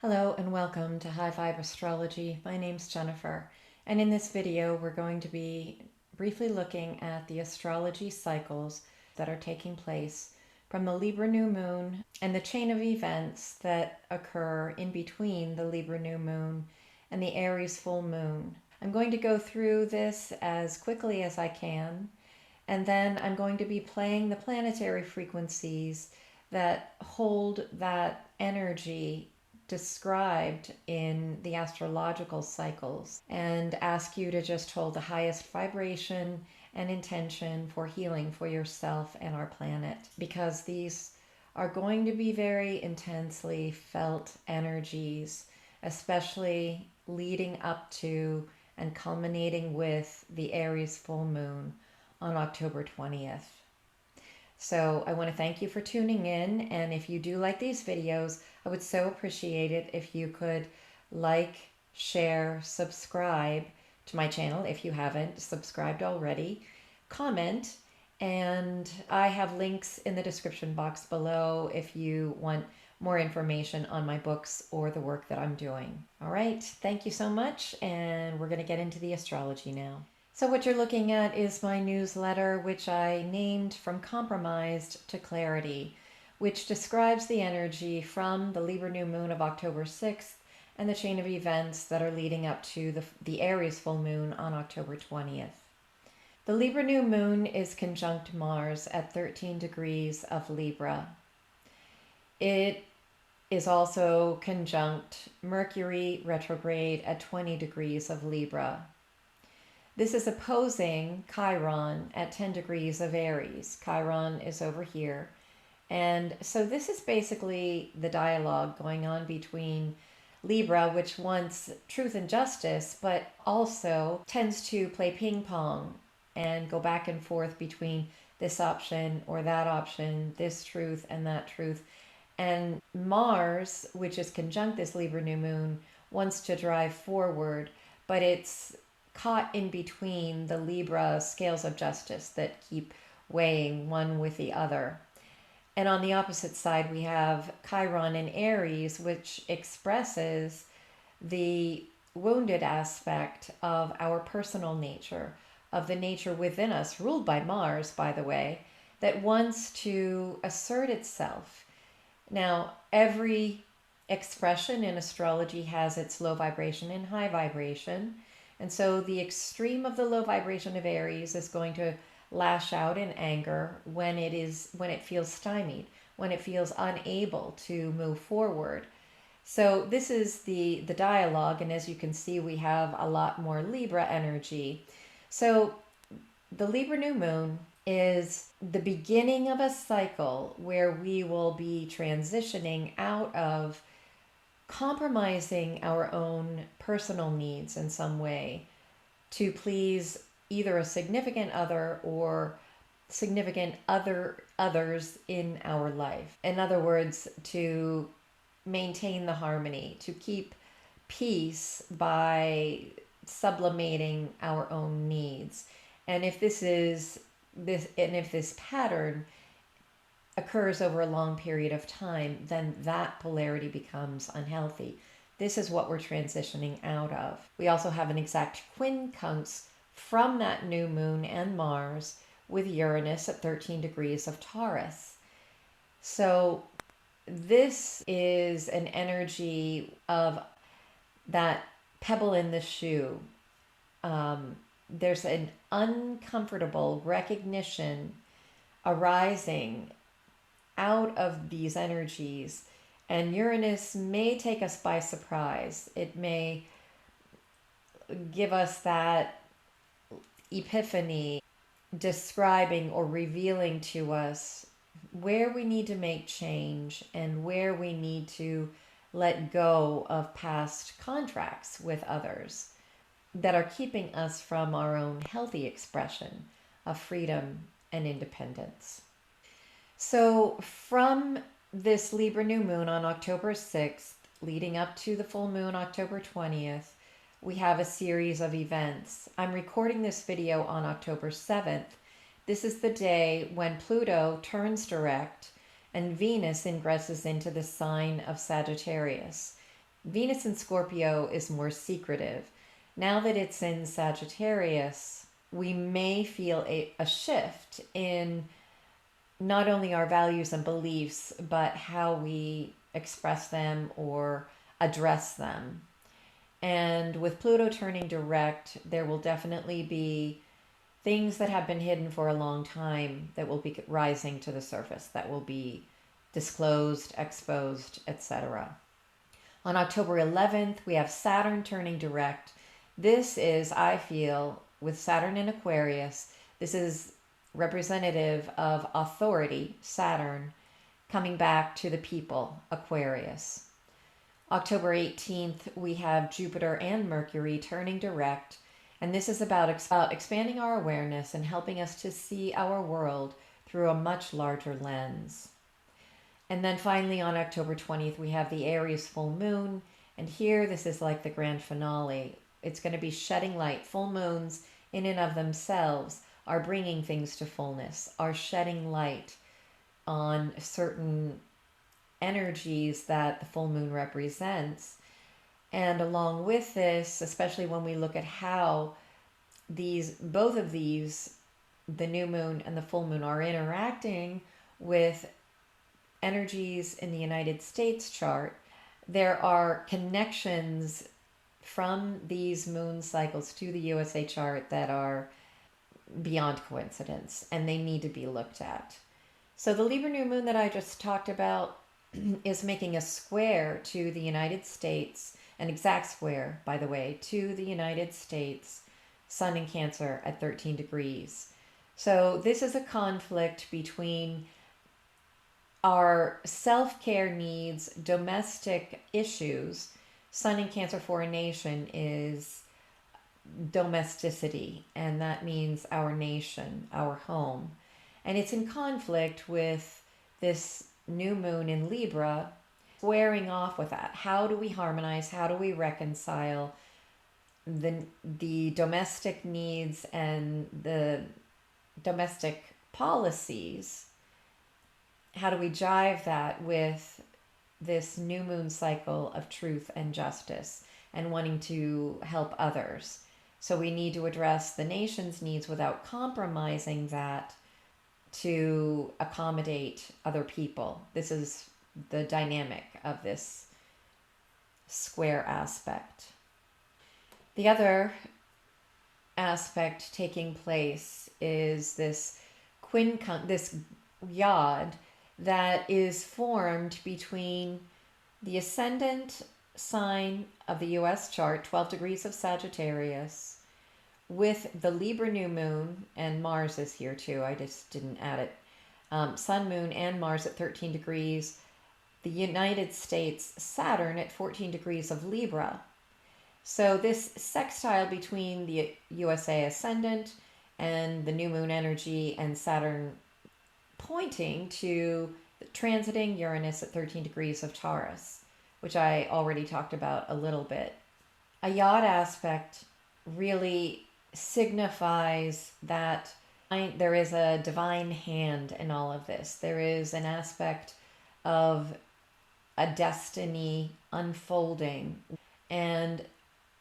Hello and welcome to High Vibe Astrology. My name's Jennifer, and in this video we're going to be briefly looking at the astrology cycles that are taking place from the Libra new moon and the chain of events that occur in between the Libra new moon and the Aries full moon. I'm going to go through this as quickly as I can, and then I'm going to be playing the planetary frequencies that hold that energy described in the astrological cycles and ask you to just hold the highest vibration and intention for healing for yourself and our planet, because these are going to be very intensely felt energies, especially leading up to and culminating with the Aries full moon on October 20th. So I want to thank you for tuning in, and if you do like these videos, I would so appreciate it if you could like, share, subscribe to my channel if you haven't subscribed already, comment, and I have links in the description box below if you want more information on my books or the work that I'm doing. All right, thank you so much, and we're going to get into the astrology now. So what you're looking at is my newsletter, which I named From Compromised to Clarity, which describes the energy from the Libra new moon of October 6th and the chain of events that are leading up to the Aries full moon on October 20th. The Libra new moon is conjunct Mars at 13 degrees of Libra. It is also conjunct Mercury retrograde at 20 degrees of Libra. This is opposing Chiron at 10 degrees of Aries. Chiron is over here. And so this is basically the dialogue going on between Libra, which wants truth and justice, but also tends to play ping pong and go back and forth between this option or that option, this truth and that truth. And Mars, which is conjunct this Libra new moon, wants to drive forward, but it's caught in between the Libra scales of justice that keep weighing one with the other. And on the opposite side, we have Chiron in Aries, which expresses the wounded aspect of our personal nature, of the nature within us, ruled by Mars, by the way, that wants to assert itself. Now, every expression in astrology has its low vibration and high vibration. And so the extreme of the low vibration of Aries is going to lash out in anger when it feels stymied, when it feels unable to move forward. So this is the dialogue, and as you can see, we have a lot more Libra energy. So the Libra new moon is the beginning of a cycle where we will be transitioning out of compromising our own personal needs in some way to please either a significant other or significant others in our life. In other words, to maintain the harmony, to keep peace by sublimating our own needs. And if this pattern occurs over a long period of time, then that polarity becomes unhealthy. This is what we're transitioning out of. We also have an exact quincunx from that new moon and Mars with Uranus at 13 degrees of Taurus. So this is an energy of that pebble in the shoe. There's an uncomfortable recognition arising out of these energies, and Uranus may take us by surprise. It may give us that epiphany, describing or revealing to us where we need to make change and where we need to let go of past contracts with others that are keeping us from our own healthy expression of freedom and independence. So from this Libra new moon on October 6th, leading up to the full moon October 20th, we have a series of events. I'm recording this video on October 7th. This is the day when Pluto turns direct and Venus ingresses into the sign of Sagittarius. Venus in Scorpio is more secretive. Now that it's in Sagittarius, we may feel a shift in not only our values and beliefs, but how we express them or address them. And with Pluto turning direct, there will definitely be things that have been hidden for a long time that will be rising to the surface, that will be disclosed, exposed, etc. On October 11th, we have Saturn turning direct. This is, I feel, with Saturn in Aquarius, this is representative of authority, Saturn, coming back to the people, Aquarius. October 18th, we have Jupiter and Mercury turning direct. And this is about expanding our awareness and helping us to see our world through a much larger lens. And then finally on October 20th, we have the Aries full moon. And here, this is like the grand finale. It's going to be shedding light. Full moons, in and of themselves, are bringing things to fullness, are shedding light on certain energies that the full moon represents. And along with this, especially when we look at how both of these, the new moon and the full moon, are interacting with energies in the United States chart, there are connections from these moon cycles to the USA chart that are beyond coincidence, and they need to be looked at. So the Libra new moon that I just talked about is making a square to the United States, an exact square, by the way, to the United States, Sun in Cancer at 13 degrees. So this is a conflict between our self-care needs, domestic issues. Sun in Cancer for a nation is domesticity, and that means our nation, our home. And it's in conflict with this new moon in Libra, squaring off with that. How do we harmonize? How do we reconcile the domestic needs and the domestic policies? How do we jive that with this new moon cycle of truth and justice and wanting to help others? So we need to address the nation's needs without compromising that to accommodate other people. This is the dynamic of this square aspect. The other aspect taking place is this this yod that is formed between the ascendant sign of the US chart, 12 degrees of Sagittarius, with the Libra new moon, and Mars is here too, I just didn't add it. Sun, moon, and Mars at 13 degrees. The United States, Saturn at 14 degrees of Libra. So this sextile between the USA ascendant and the new moon energy and Saturn pointing to transiting Uranus at 13 degrees of Taurus, which I already talked about a little bit. A yod aspect really signifies that there is a divine hand in all of this. There is an aspect of a destiny unfolding. And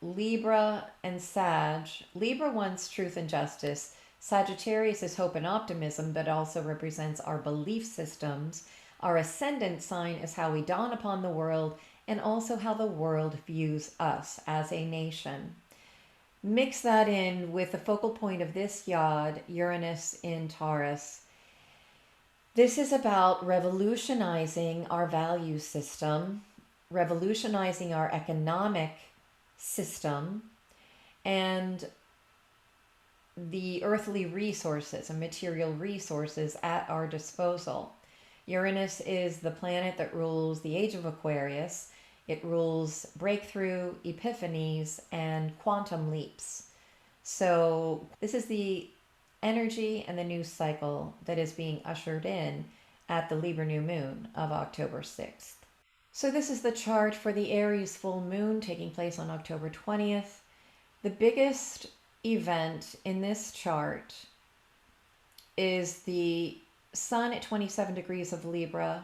Libra and Sag, Libra wants truth and justice. Sagittarius is hope and optimism, but also represents our belief systems. Our ascendant sign is how we dawn upon the world, and also how the world views us as a nation. Mix that in with the focal point of this yod, Uranus in Taurus. This is about revolutionizing our value system, revolutionizing our economic system, and the earthly resources and material resources at our disposal. Uranus is the planet that rules the age of Aquarius. It rules breakthrough, epiphanies, and quantum leaps. So this is the energy and the news cycle that is being ushered in at the Libra new moon of October 6th. So this is the chart for the Aries full moon taking place on October 20th. The biggest event in this chart is the Sun at 27 degrees of Libra,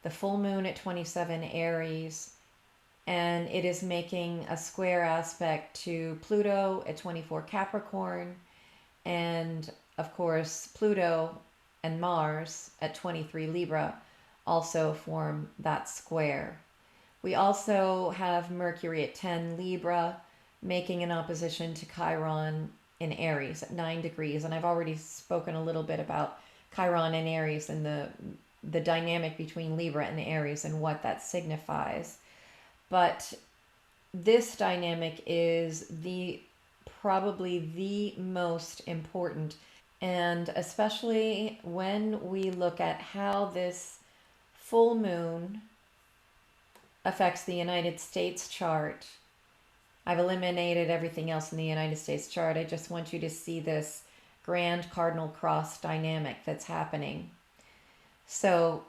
the full moon at 27 Aries, and it is making a square aspect to Pluto at 24 Capricorn, and of course Pluto and Mars at 23 Libra also form that square. We also have Mercury at 10 Libra making an opposition to Chiron in Aries at 9 degrees, and I've already spoken a little bit about Chiron and Aries and the dynamic between Libra and Aries and what that signifies. But this dynamic is probably the most important, and especially when we look at how this full moon affects the United States chart. I've eliminated everything else in the United States chart. I just want you to see this grand cardinal cross dynamic that's happening. So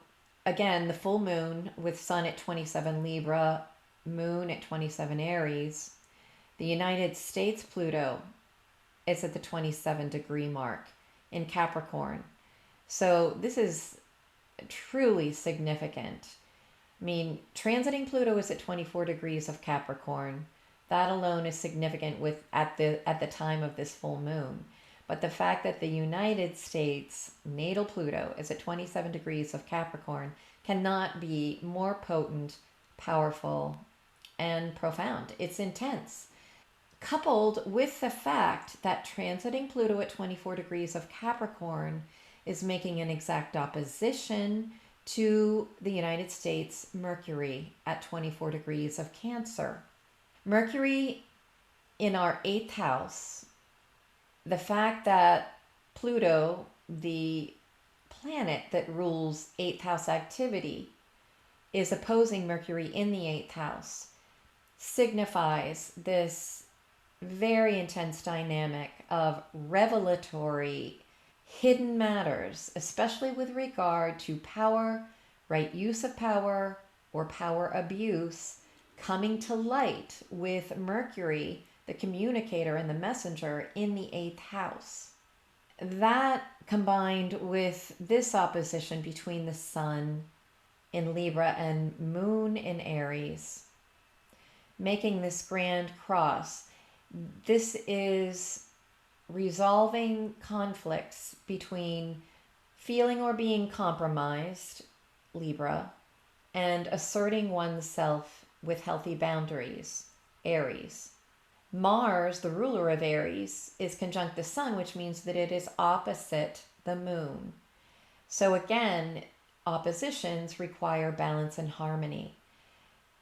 again, the full moon with Sun at 27 Libra, Moon at 27 Aries. The United States Pluto is at the 27-degree mark in Capricorn. So this is truly significant. I mean, transiting Pluto is at 24 degrees of Capricorn. That alone is significant at the time of this full moon. But the fact that the United States natal Pluto is at 27 degrees of Capricorn cannot be more potent, powerful, and profound. It's intense. Coupled with the fact that transiting Pluto at 24 degrees of Capricorn is making an exact opposition to the United States Mercury at 24 degrees of Cancer. Mercury in our 8th house, the fact that Pluto, the planet that rules 8th house activity, is opposing Mercury in the 8th house, signifies this very intense dynamic of revelatory hidden matters, especially with regard to power, right use of power, or power abuse, coming to light with Mercury, the communicator and the messenger, in the 8th house. That combined with this opposition between the Sun in Libra and Moon in Aries, making this grand cross. This is resolving conflicts between feeling or being compromised, Libra, and asserting oneself with healthy boundaries, Aries. Mars, the ruler of Aries, is conjunct the Sun, which means that it is opposite the Moon. So again, oppositions require balance and harmony.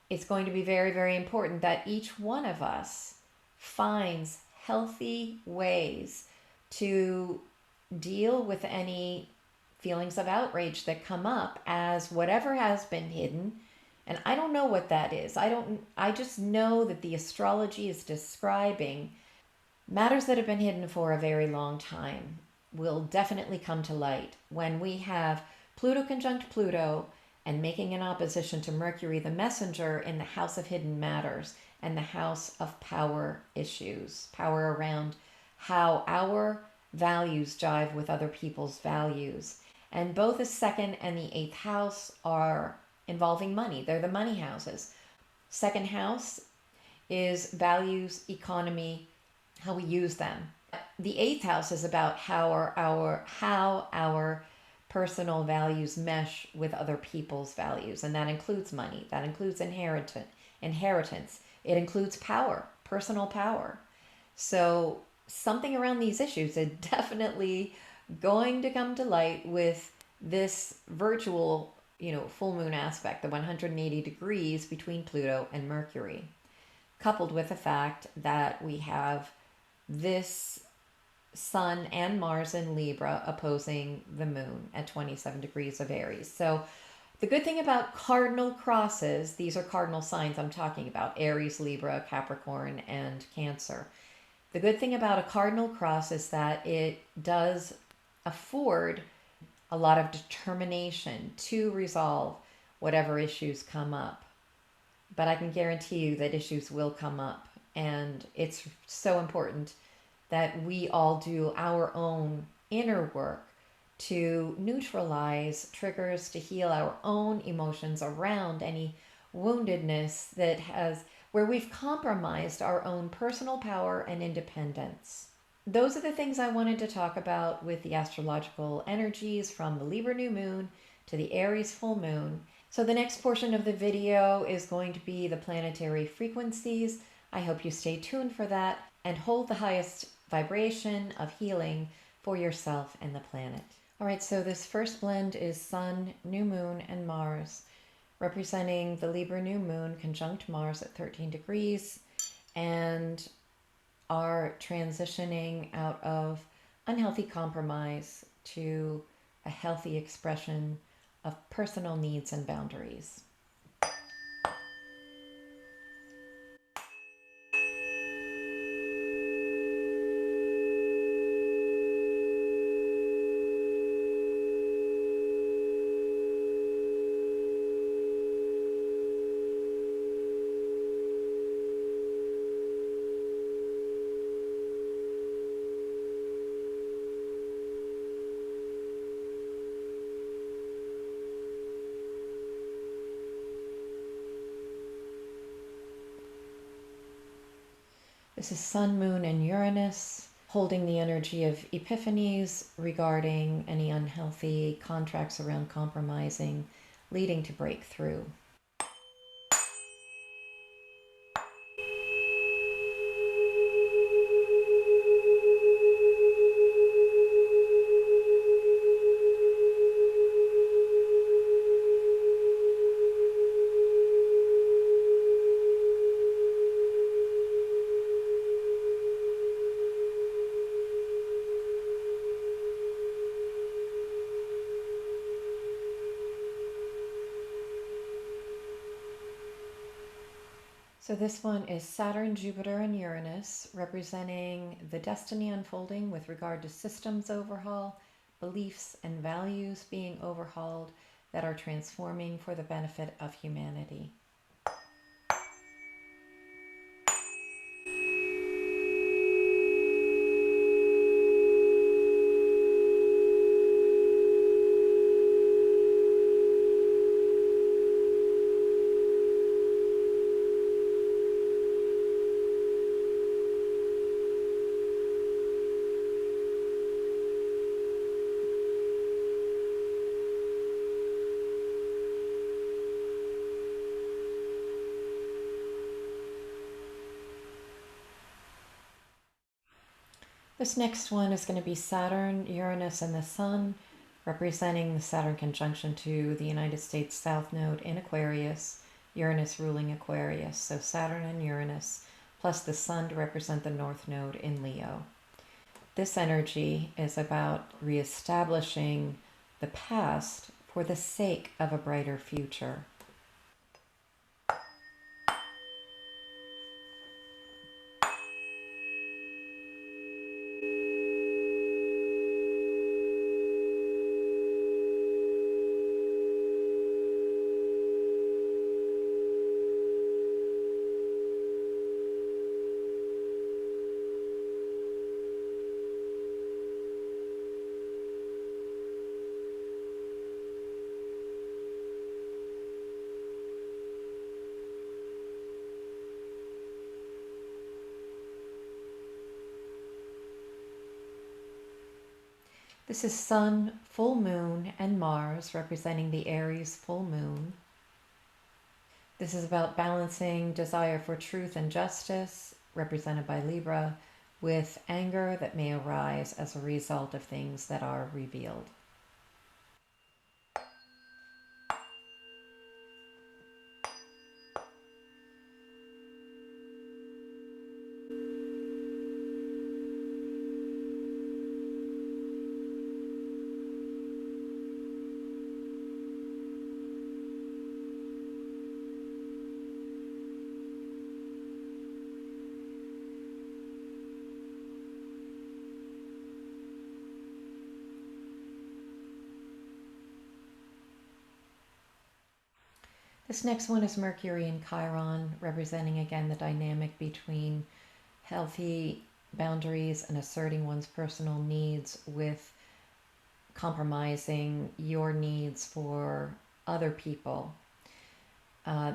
It's going to be very, very important that each one of us finds healthy ways to deal with any feelings of outrage that come up as whatever has been hidden. And I don't know what that is. I just know that the astrology is describing matters that have been hidden for a very long time will definitely come to light when we have Pluto conjunct Pluto and making an opposition to Mercury, the messenger, in the house of hidden matters and the house of power issues, power around how our values jive with other people's values. And both the 2nd and the 8th house are involving money. They're the money houses. 2nd house is values, economy, how we use them. The 8th house is about how our personal values mesh with other people's values, and that includes money, that includes inheritance, it includes power, personal power. So something around these issues is definitely going to come to light with this virtual, full moon aspect, the 180 degrees between Pluto and Mercury, coupled with the fact that we have this Sun and Mars in Libra opposing the Moon at 27 degrees of Aries. So the good thing about cardinal crosses, these are cardinal signs I'm talking about, Aries, Libra, Capricorn, and Cancer. The good thing about a cardinal cross is that it does afford a lot of determination to resolve whatever issues come up. But I can guarantee you that issues will come up, and it's so important that we all do our own inner work to neutralize triggers, to heal our own emotions around any woundedness where we've compromised our own personal power and independence. Those are the things I wanted to talk about with the astrological energies from the Libra new moon to the Aries full moon. So the next portion of the video is going to be the planetary frequencies. I hope you stay tuned for that and hold the highest vibration of healing for yourself and the planet. All right, so this first blend is Sun, New Moon, and Mars, representing the Libra new moon conjunct Mars at 13 degrees, and are transitioning out of unhealthy compromise to a healthy expression of personal needs and boundaries. This is Sun, Moon, and Uranus, holding the energy of epiphanies regarding any unhealthy contracts around compromising, leading to breakthrough. So this one is Saturn, Jupiter, and Uranus, representing the destiny unfolding with regard to systems overhaul, beliefs and values being overhauled that are transforming for the benefit of humanity. This next one is going to be Saturn, Uranus, and the Sun, representing the Saturn conjunction to the United States South Node in Aquarius, Uranus ruling Aquarius. So Saturn and Uranus, plus the Sun to represent the North Node in Leo. This energy is about reestablishing the past for the sake of a brighter future. This is Sun, full moon, and Mars, representing the Aries full moon. This is about balancing desire for truth and justice, represented by Libra, with anger that may arise as a result of things that are revealed. This next one is Mercury and Chiron, representing again the dynamic between healthy boundaries and asserting one's personal needs with compromising your needs for other people.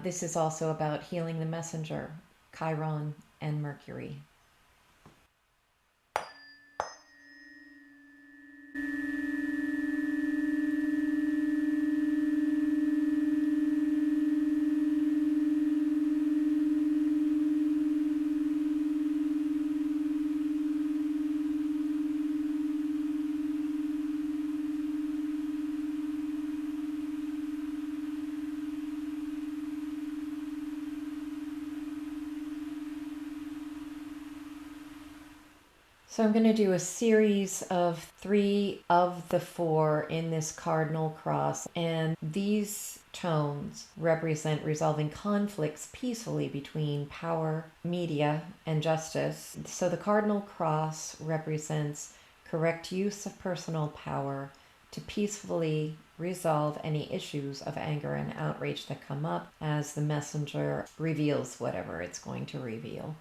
This is also about healing the messenger, Chiron and Mercury. So I'm going to do a series of 3 of the 4 in this cardinal cross, and these tones represent resolving conflicts peacefully between power, media, and justice. So the cardinal cross represents correct use of personal power to peacefully resolve any issues of anger and outrage that come up as the messenger reveals whatever it's going to reveal.